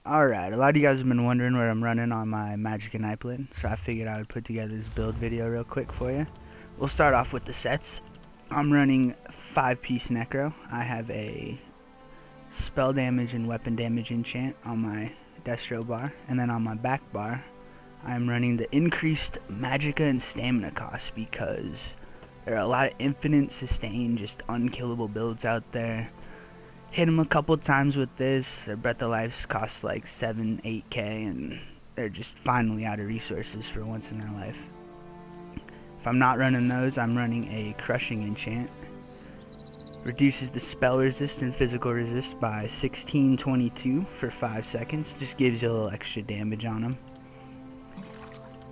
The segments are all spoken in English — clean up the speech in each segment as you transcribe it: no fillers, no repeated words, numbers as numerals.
Alright, a lot of you guys have been wondering where I'm running on my Magic and Nightblade, so I figured I would put together this build video real quick for you. We'll start off with the sets. I'm running 5-piece Necro. I have a spell damage and weapon damage enchant on my destro bar, and then on my back bar I'm running the increased magicka and stamina cost because there are a lot of infinite sustain, just unkillable builds out there. Hit them a couple times with this. Their Breath of Life costs like 7-8k, and they're just finally out of resources for once in their life. If I'm not running those, I'm running a Crushing enchant. Reduces the spell resist and physical resist by 1622 for 5 seconds. Just gives you a little extra damage on them.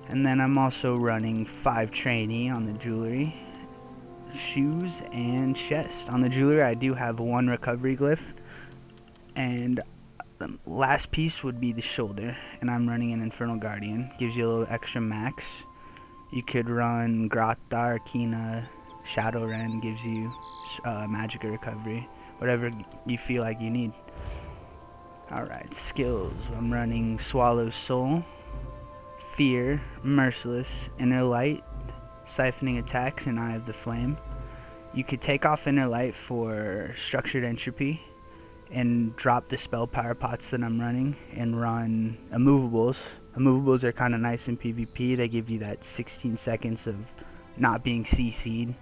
And then I'm also running 5 trainee on the jewelry, shoes, and chest. On the jewelry I do have 1 recovery glyph, and the last piece would be the shoulder, and I'm running an Infernal Guardian. Gives you a little extra max. You could run Grottar, Kina, Shadow Ren, gives you Magicka recovery, whatever you feel like you need. Alright, skills. I'm running Swallow Soul, Fear, Merciless, Inner Light, Siphoning Attacks, and Eye of the Flame. You could take off Inner Light for Structured Entropy and drop the spell power pots that I'm running and run immovables. Immovables are kind of nice in PvP. They give you that 16 seconds of not being CC'd.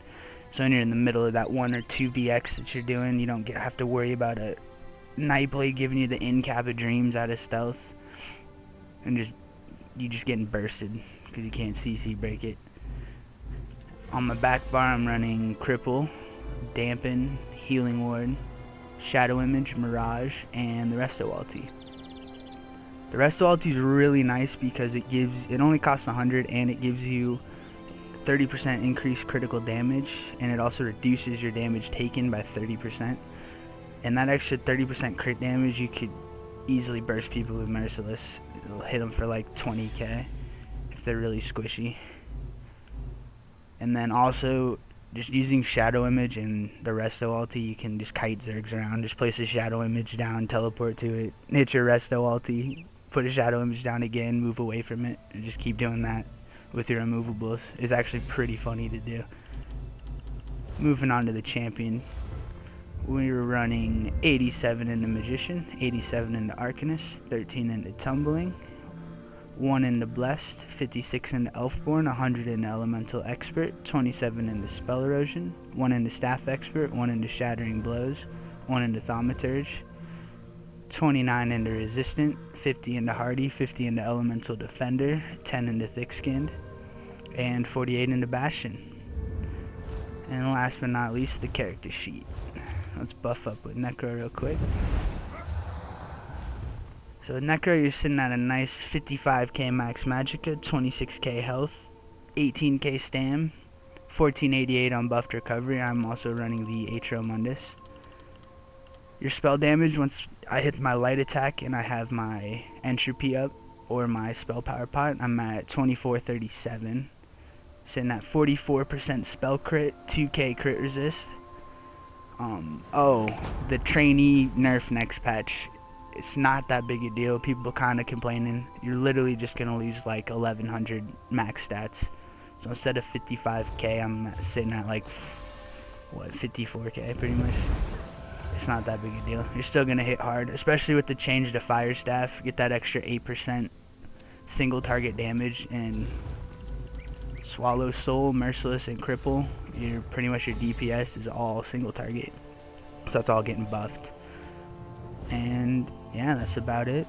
So when you're in the middle of that 1 or 2 VX that you're doing, you don't have to worry about a Nightblade giving you the in-cap of dreams out of stealth. And you just getting bursted because you can't CC break it. On my back bar I'm running Cripple, Dampen, Healing Ward, Shadow Image, Mirage, and the Resto ulti. The Resto ulti is really nice because it only costs 100 and it gives you 30% increased critical damage, and it also reduces your damage taken by 30%. And that extra 30% crit damage, you could easily burst people with Merciless. It'll hit them for like 20k if they're really squishy. And then also, just using Shadow Image and the Resto ulti, you can just kite Zergs around. Just place a Shadow Image down, teleport to it, hit your Resto ulti, put a Shadow Image down again, move away from it, and just keep doing that with your immovables. It's actually pretty funny to do. Moving on to the champion. We're running 87 into Magician, 87 into Arcanist, 13 into Tumbling, 1 into Blessed, 56 into Elfborn, 100 into Elemental Expert, 27 into Spell Erosion, 1 into Staff Expert, 1 into Shattering Blows, 1 into Thaumaturge, 29 into Resistant, 50 into Hardy, 50 into Elemental Defender, 10 into Thick-Skinned, and 48 into Bastion. And last but not least, the character sheet. Let's buff up with Necro real quick. So with Necro, you're sitting at a nice 55k max magicka, 26k health, 18k stam, 1488 on buffed recovery. I'm also running the Atro Mundus. Your spell damage, once I hit my light attack and I have my entropy up or my spell power pot, I'm at 2437. Sitting at 44% spell crit, 2k crit resist. The trainee nerf next patch. It's not that big a deal. People kind of complaining. You're literally just going to lose like 1100 max stats. So instead of 55k, I'm sitting at like, what, 54k pretty much. It's not that big a deal. You're still going to hit hard, especially with the change to Fire Staff. Get that extra 8% single target damage, and Swallow Soul, Merciless, and Cripple. Pretty much your DPS is all single target. So that's all getting buffed. And yeah, that's about it.